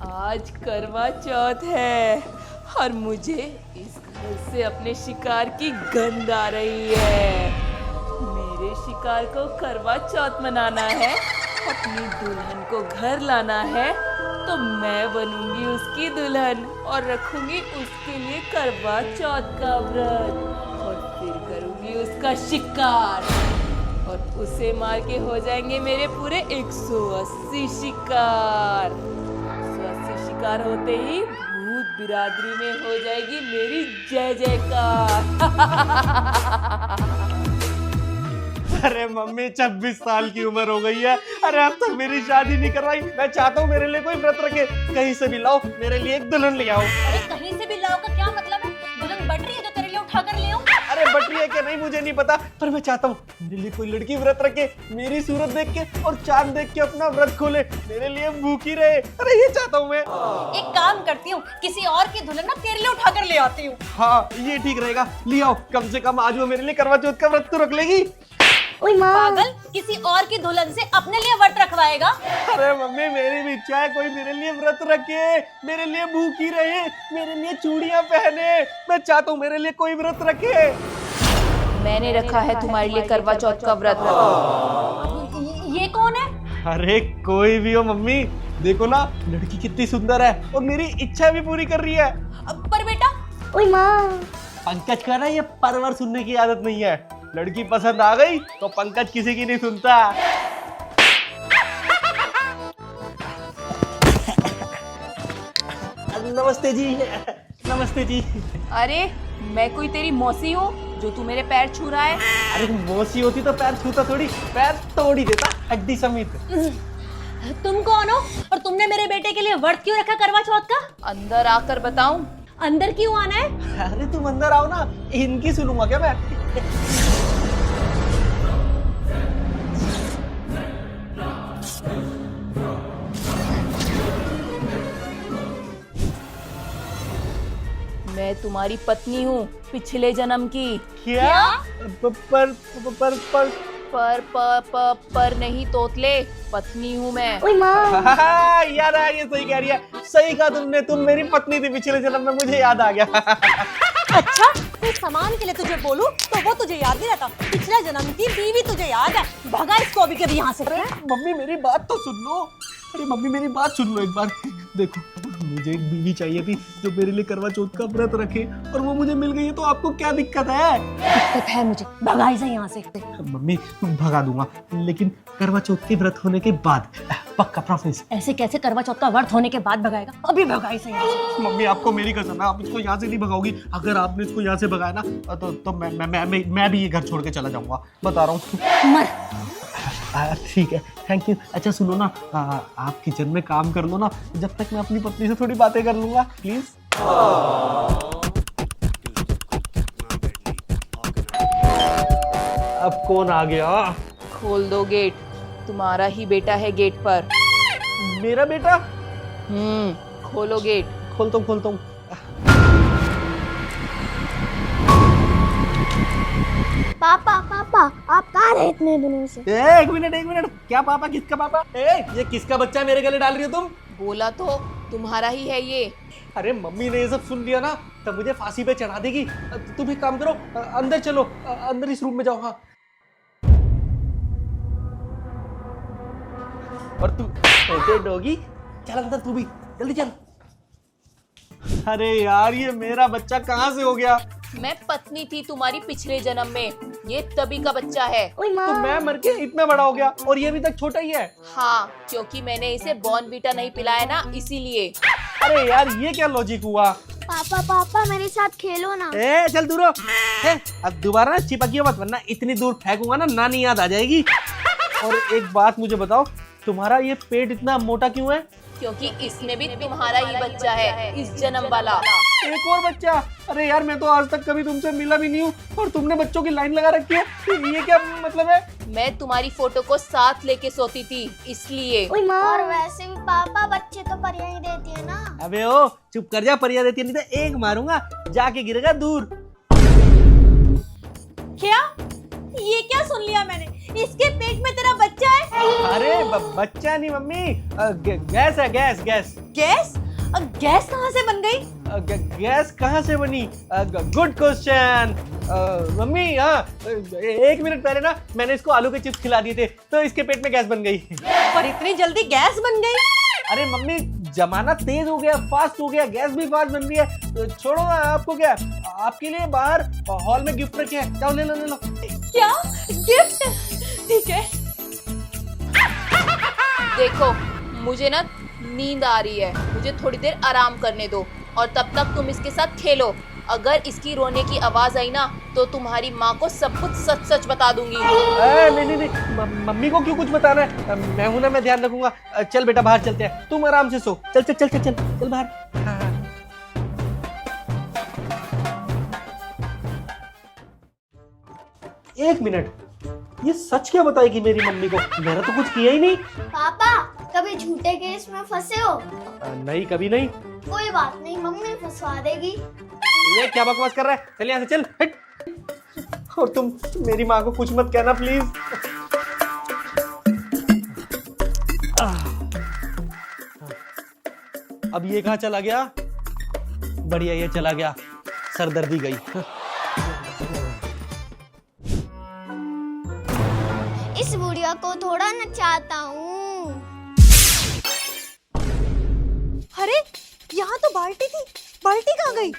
आज करवा चौथ है और मुझे इस घर से अपने शिकार की गंध आ रही है। मेरे शिकार को करवा चौथ मनाना है, अपनी दुल्हन को घर लाना है, तो मैं बनूंगी उसकी दुल्हन और रखूंगी उसके लिए करवा चौथ का व्रत और फिर करूंगी उसका शिकार और उसे मार के हो जाएंगे मेरे पूरे 180 शिकार। 180 शिकार होते ही भूत बिरादरी में हो जाएगी मेरी जय जयकार। अरे मम्मी 26 साल की उम्र हो गई है। अरे अब तक मेरी शादी नहीं करवाई। मैं चाहता हूँ मेरे लिए कोई व्रत रखे। कहीं से भी लाओ, मेरे लिए एक दुल्हन ले आओ। अरे कहीं से भी लाओ का क्या मतलब है? दुल्हन बट रही है जो तेरे लिए उठा कर ले आऊं? अरे बट रही है कि नहीं मुझे नहीं पता, पर मैं चाहता हूँ मेरे लिए कोई लड़की व्रत रखे, मेरी सूरत देख के और चांद देख के अपना व्रत खोले, मेरे लिए भूखी रहे। अरे ये चाहता हूँ मैं। एक काम करती हूँ, किसी और की दुल्हन ना तेरे लिए उठा कर ले आती हूँ। हाँ ये ठीक रहेगा, ले आओ। कम से कम आज वो मेरे लिए करवा चौथ का व्रत तो रख लेगी। पागल, किसी और की दुल्हन से अपने लिए व्रत रखवाएगा? अरे मम्मी मेरी भी इच्छा है कोई मेरे लिए व्रत रखे, मेरे लिए भूखी रहे, मेरे लिए चूड़ियां पहने। मैं चाहता हूँ मेरे लिए कोई व्रत रखे। मैंने रखा है तुम्हारे लिए करवा चौथ का व्रत। ये कौन है? अरे कोई भी हो मम्मी, देखो ना लड़की कितनी सुंदर है और मेरी इच्छा भी पूरी कर रही है। पर बेटा, पंकज का ना ये परवर सुनने की आदत नहीं है। लड़की पसंद आ गई तो पंकज किसी की नहीं सुनता। नमस्ते जी, नमस्ते जी। अरे मैं कोई तेरी मौसी हूँ जो तू मेरे पैर छू रहा है? अरे मौसी होती तो पैर छूता थोड़ी, पैर तोड़ ही देता हड्डी समेत। तुम कौन हो और तुमने मेरे बेटे के लिए व्रत क्यों रखा करवा चौथ का? अंदर आकर बताऊं? अंदर क्यों आना है? अरे तुम अंदर आओ ना, इनकी सुनूंगा क्या मैं? मैं तुम्हारी पत्नी हूँ, पिछले जन्म की। क्या? पर पर नहीं तोतले, पत्नी हूँ मैं। याद आ गया, सही कह रही है, सही कहा तुमने। तुम मेरी पत्नी थी पिछले जन्म में, मुझे याद आ गया। अच्छा, कुछ सामान के लिए तुझे बोलूं तो वो तुझे याद नहीं रहता। पिछले जन्म की बीवी तुझे याद है। भगा इसको अभी कभी यहाँ से। अरे मम्मी मेरी बात तो सुन लो। अरे मम्मी मेरी बात सुन लो एक बार। देखो मुझे एक बीवी चाहिए थी जो मेरे लिए करवा चौथ का व्रत रखे और वो मुझे मिल गई है, तो आपको क्या दिक्कत है? दिक्कत है मुझे, भगा इसे यहाँ से। मम्मी भगा दूंगा, लेकिन करवा चौथ के व्रत होने के बाद, पक्का प्रॉमिस। ऐसे कैसे करवा चौथ का व्रत होने के बाद भगाएगा? अभी भगा इसे यहाँ से। मम्मी आपको मेरी कसम है, आप इसको यहाँ से नहीं भगाओगी। अगर आपने इसको यहाँ से भगाया ना तो मैं भी ये घर छोड़ के चला जाऊंगा, बता रहा हूँ। मर। ठीक है, थैंक यू। अच्छा सुनो ना, आप किचन में काम कर लो ना, जब तक मैं अपनी पत्नी से थोड़ी बातें कर लूंगा, प्लीज। अब कौन आ गया? खोल दो गेट, तुम्हारा ही बेटा है गेट पर। मेरा बेटा? खोलो गेट। खोलता हूँ। पापा आप कहाँ रहे इतने दिनों से? एक मिनट, क्या पापा? किसका पापा? ये किसका बच्चा मेरे गले डाल रही हो तुम? बोला तो तुम्हारा ही है ये। अरे मम्मी ने ये सब सुन लिया ना तब मुझे फांसी पे चढ़ा देगी। तुम एक काम करो, अंदर चलो, अंदर इस रूम में जाओ। हाँ, और तू छोटे डॉगी, चल अंदर तू भी, जल्दी चल। अरे यार ये मेरा बच्चा कहाँ से हो गया? मैं पत्नी थी तुम्हारी पिछले जन्म में, ये तभी का बच्चा है। तो मैं मर के इतना बड़ा हो गया और ये अभी तक छोटा ही है। हाँ, क्योंकि मैंने इसे बॉर्नवीटा नहीं पिलाया ना, इसीलिए। अरे यार ये क्या लॉजिक हुआ? पापा मेरे साथ खेलो ना। चल दूर हो। अब दोबारा ना चिपकियो मत, वरना इतनी दूर फेंकूंगा ना नानी याद आ जाएगी। और एक बात मुझे बताओ, तुम्हारा ये पेट इतना मोटा क्यों है? क्योंकि इसमें भी तुम्हारा ही बच्चा है, इस जन्म वाला। एक और बच्चा? अरे यार मैं तो आज तक कभी तुमसे मिला भी नहीं हूँ और तुमने बच्चों की लाइन लगा रखी है, ये क्या मतलब है? मैं तुम्हारी फोटो को साथ लेके सोती थी, इसलिए। और वैसे भी पापा बच्चे तो परियां ही देती है ना। अबे ओ चुप कर जा, परिया देती है, नहीं तो एक मारूंगा, जाके गिरेगा दूर। क्या? ये क्या सुन लिया मैंने? इसके पेट में तेरा बच्चा है? अरे बच्चा नहीं मम्मी, गैस है, गैस गैस। गैस? गैस कहाँ से बन गई? गैस कहाँ से बनी? Good question mummy. हाँ, 1 मिनट पहले ना मैंने इसको आलू के चिप्स खिला दिए थे तो इसके पेट में गैस बन गई। पर इतनी जल्दी गैस बन गई? अरे मम्मी, जमाना तेज हो गया, फास्ट हो गया, गैस भी फास्ट बन रही है। तो छोड़ो ना, आपको क्या, आपके लिए बाहर हॉल में गिफ्ट रखे हैं, जाओ ले लो ले लो। क्या गिफ्ट? ठीक है। देखो, मुझे ना नींद आ रही है, मुझे थोड़ी देर आराम करने दो और तब तक तुम इसके साथ खेलो। अगर इसकी रोने की आवाज आई ना तो तुम्हारी माँ को सब कुछ सच सच बता दूंगी। नहीं, मम्मी को क्यों कुछ बताना है? मैं हूं ना, मैं ध्यान रखूंगा। चल बेटा, बाहर चलते हैं, तुम आराम से सो। चल चल चल चल चल चल बाहर। हाँ। 1 मिनट, ये सच क्या बताएगी मेरी मम्मी को? मैंने तो कुछ किया ही नहीं। पापा, कभी झूठे केस में फंसे हो? नहीं, कभी नहीं। कोई बात नहीं, मम्मी फंसवा देगी। ये क्या बकवास कर रहा है? चल यहाँ से, चल हट। और तुम मेरी माँ को कुछ मत कहना प्लीज। अब ये कहाँ चला गया? बढ़िया, ये चला गया, सरदर्दी गई। इस बुढ़िया को थोड़ा नचाता हूँ। अरे यहाँ तो बाल्टी थी, बाल्टी कहाँ गई?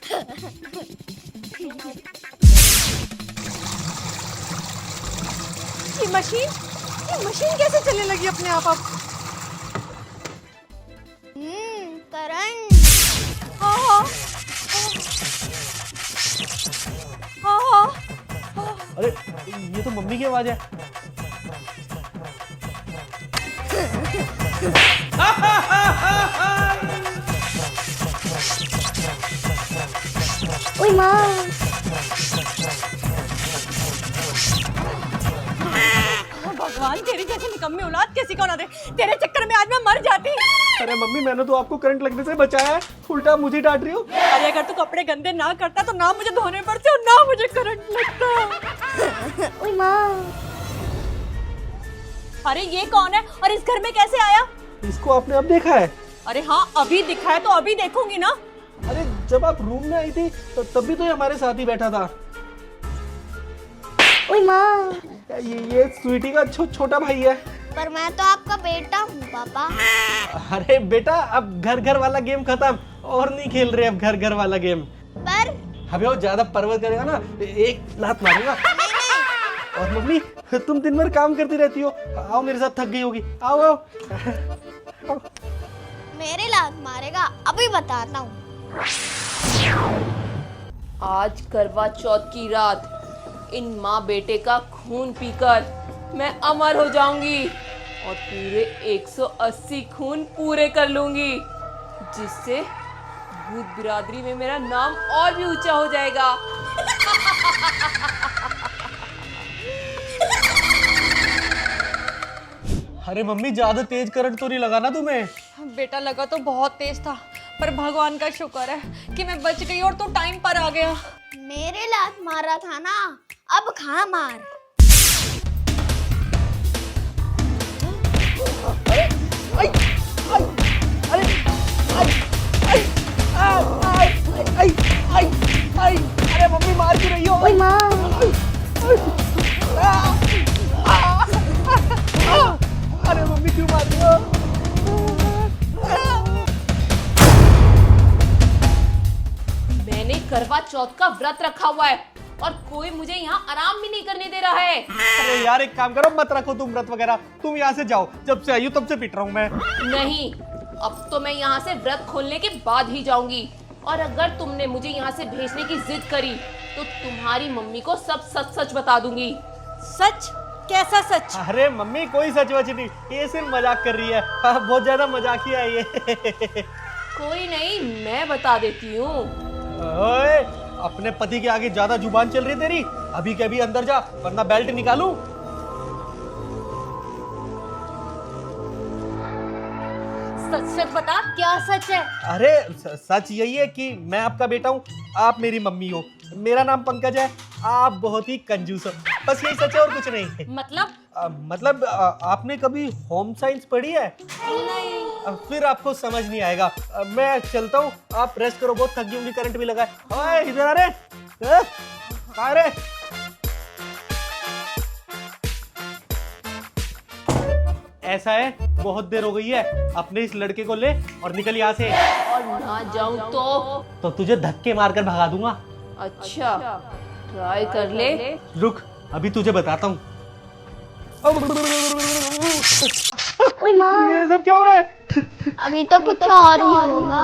ये मशीन कैसे चलने लगी अपने आप? करंट। हाँ। अरे ये तो मम्मी की आवाज है। ओए माँ। भगवान, तेरी जैसी निकम्मी औलाद किसी को ना दे। तेरे चक्कर में आज मैं मर जाती। अरे मम्मी, मैंने तो आपको करंट लगने से बचाया है, उल्टा मुझे डांट रही हो। अरे अगर तू कपड़े गंदे ना करता तो ना मुझे धोने पड़ते और ना मुझे करंट लगता। ओए माँ। अरे ये कौन है और इस घर में कैसे आया? इसको आपने अब देखा है? अरे हाँ, अभी दिखा है तो अभी देखूंगी ना। अरे जब आप रूम में आई थी तो तब भी तो ये हमारे साथ ही बैठा था। ओए माँ। ये स्वीटी का छोटा भाई है। पर मैं तो आपका बेटा हूँ पापा। अरे बेटा, अब घर घर वाला गेम खत्म, और नहीं खेल रहे अब घर घर वाला गेम। पर अबे वो ज्यादा परवर करेगा ना, एक लात मारूंगा। और मम्मी, तुम दिन भर काम करती रहती हो, आओ मेरे साथ, थक गई होगी, आओ आओ। मेरे लात मारेगा, अभी बताता हूँ। आज करवा चौथ की रात इन माँ बेटे का खून पीकर मैं अमर हो जाऊंगी और पूरे 180 खून पूरे कर लूंगी, जिससे भूत बिरादरी में मेरा नाम और भी ऊंचा हो जाएगा। अरे मम्मी, ज्यादा तेज करंट तो नहीं लगा ना तुम्हें? बेटा लगा तो बहुत तेज था, पर भगवान का शुक्र है कि मैं बच गई और तू टाइम पर आ गया। मेरे लात मारा था ना, अब खा मार। अरे मम्मी, मार क्यों रही हो? ओए माँ। अरे मम्मी, क्यों मार रही हो? मैंने करवा चौथ का व्रत रखा हुआ है और कोई मुझे यहाँ आराम भी नहीं करने दे रहा है। अरे यार, एक काम करो, मत रखो तुम व्रत वगैरह, तुम यहाँ से जाओ। जब से आई हो तब से पिट रहा हूँ मैं। नहीं, अब तो मैं यहाँ से व्रत खोलने के बाद ही जाऊंगी, और अगर तुमने मुझे यहाँ से भेजने की जिद करी तो तुम्हारी मम्मी को सब सच सच बता दूंगी। सच? कैसा सच? अरे मम्मी, कोई सच वच नहीं, ये सिर्फ मजाक कर रही है। बहुत ज्यादा मजाकिया है ये। कोई नहीं, मैं बता देती हूँ। ओए, अपने पति के आगे ज्यादा जुबान चल रही है तेरी। अभी के अभी अंदर जा, वरना बेल्ट निकालूं। सच सच बता, क्या सच है? अरे सच यही है कि मैं आपका बेटा हूँ, आप मेरी मम्मी हो। मेरा नाम पंकज है। आप बहुत ही कंजूस हो, बस यही सच है और कुछ नहीं। मतलब आपने कभी होम साइंस पढ़ी है? नहीं। फिर आपको समझ नहीं आएगा। मैं चलता हूँ, आप रेस्ट करो, बहुत थक गई होंगी, करंट भी लगा है। ओए इधर आ रे, कहाँ रे? ऐसा है, बहुत देर हो गई है, अपने इस लड़के को ले और निकल यहाँ से। और ना जाऊं तो तुझे धक्के मारकर भगा दूंगा। अच्छा, ट्राई कर ले। रुक, अभी तुझे बताता हूँ। ओए माँ, ये सब क्या हो रहा है? अभी तो कुछ और ही होगा।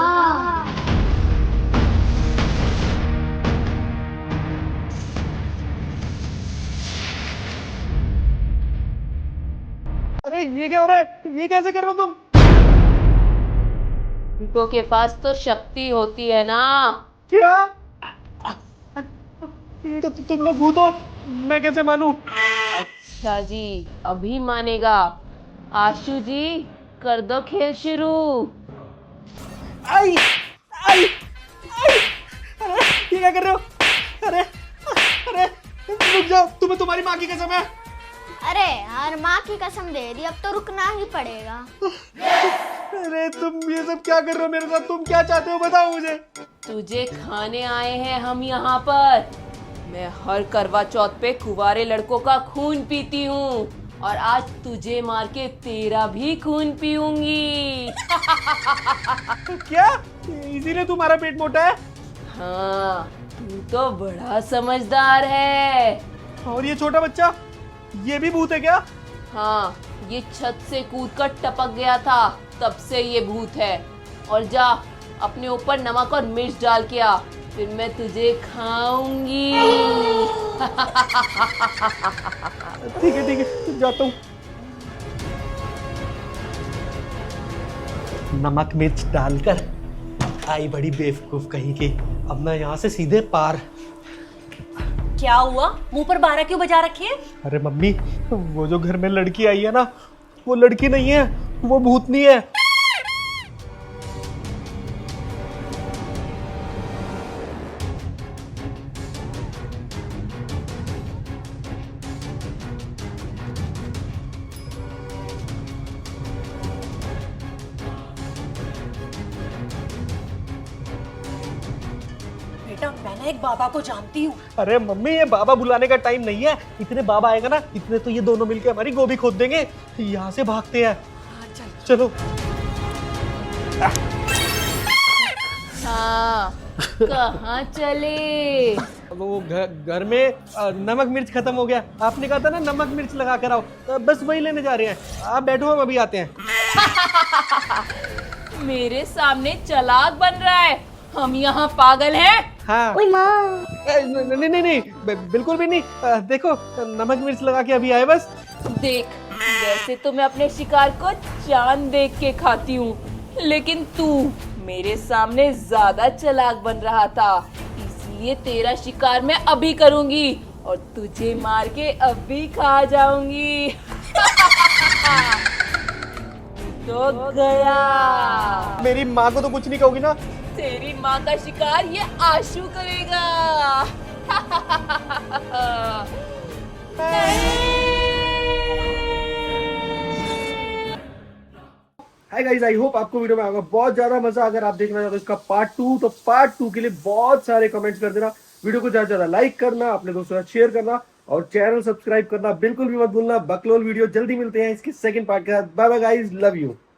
अरे ये क्या हो रहा है? ये कैसे कर रहे हो तुम? उनको के पास तो शक्ति होती है ना। क्या? ये तो तुम लोग भूत हो, मैं कैसे मानूं? अच्छा जी, अभी मानेगा। आशु जी, कर दो खेल शुरू। आई आई आई, अरे ये क्या कर रहे हो? अरे अरे रुक जाओ, तुम्हें तुम्हारी माँ की कसम है। अरे यार, माँ की कसम दे दी, अब तो रुकना ही पड़ेगा। अरे तुम ये सब क्या कर रहे हो मेरे साथ? तुम क्या चाहते हो बताओ मुझे। तुझे खाने आए हैं हम यहाँ पर। मैं हर करवा चौथ पे कुंवारे लड़कों का खून पीती हूँ और आज तुझे मार के तेरा भी खून पीऊंगी। क्या इसीलिए तुम्हारा पेट मोटा है? हाँ, तू तो बड़ा समझदार है। और ये छोटा बच्चा, ये भी भूत है क्या? हाँ, ये छत से कूद कर टपक गया था, तब से ये भूत है। और जा, अपने ऊपर नमक और मिर्च डाल के आ, फिर मैं तुझे खाऊंगी। ठीक है, जाता हूँ। नमक मिर्च डालकर आई बड़ी बेवकूफ कहीं की। अब मैं यहाँ से सीधे पार। क्या हुआ? मुंह पर 12 क्यों बजा रखी है? अरे मम्मी, वो जो घर में लड़की आई है ना, वो लड़की नहीं है, वो भूतनी है। बेटा, मैं ना एक बाबा को जानती हूँ। अरे मम्मी, ये बाबा बुलाने का टाइम नहीं है। इतने बाबा आएगा ना, इतने तो ये दोनों मिलके हमारी गोभी खोद देंगे। यहाँ से भागते हैं। चलो। हाँ, कहाँ चले? वो घर में नमक मिर्च खत्म हो गया। आपने कहा था ना नमक मिर्च लगा कर आओ, बस वही लेने जा रहे हैं। आप बैठो, हम अभी आते हैं। मेरे सामने चालाक बन रहा है। हम यहाँ पागल हैं? हाँ। ओए माँ, नहीं, बिल्कुल भी नहीं। देखो, नमक मिर्च लगा के अभी आए बस। देख, वैसे तो मैं अपने शिकार को चांद देख के खाती हूँ, लेकिन तू मेरे सामने ज्यादा चालाक बन रहा था, इसलिए तेरा शिकार मैं अभी करूंगी और तुझे मार के अभी खा जाऊंगी। तो गया। मेरी माँ को तो कुछ नहीं कहोगी ना? तेरी माँ का शिकार ये आशु करेगा। हाय गाइस, आई होप आपको वीडियो में आएगा बहुत ज्यादा मजा। अगर आप देखना चाहते हो इसका पार्ट 2, तो पार्ट 2 के लिए बहुत सारे कमेंट्स कर देना। वीडियो को ज्यादा लाइक करना, अपने दोस्तों के साथ शेयर करना और चैनल सब्सक्राइब करना बिल्कुल भी मत भूलना। बकलोल वीडियो जल्दी मिलते हैं इसके सेकंड पार्ट के साथ। Bye bye guys, love you.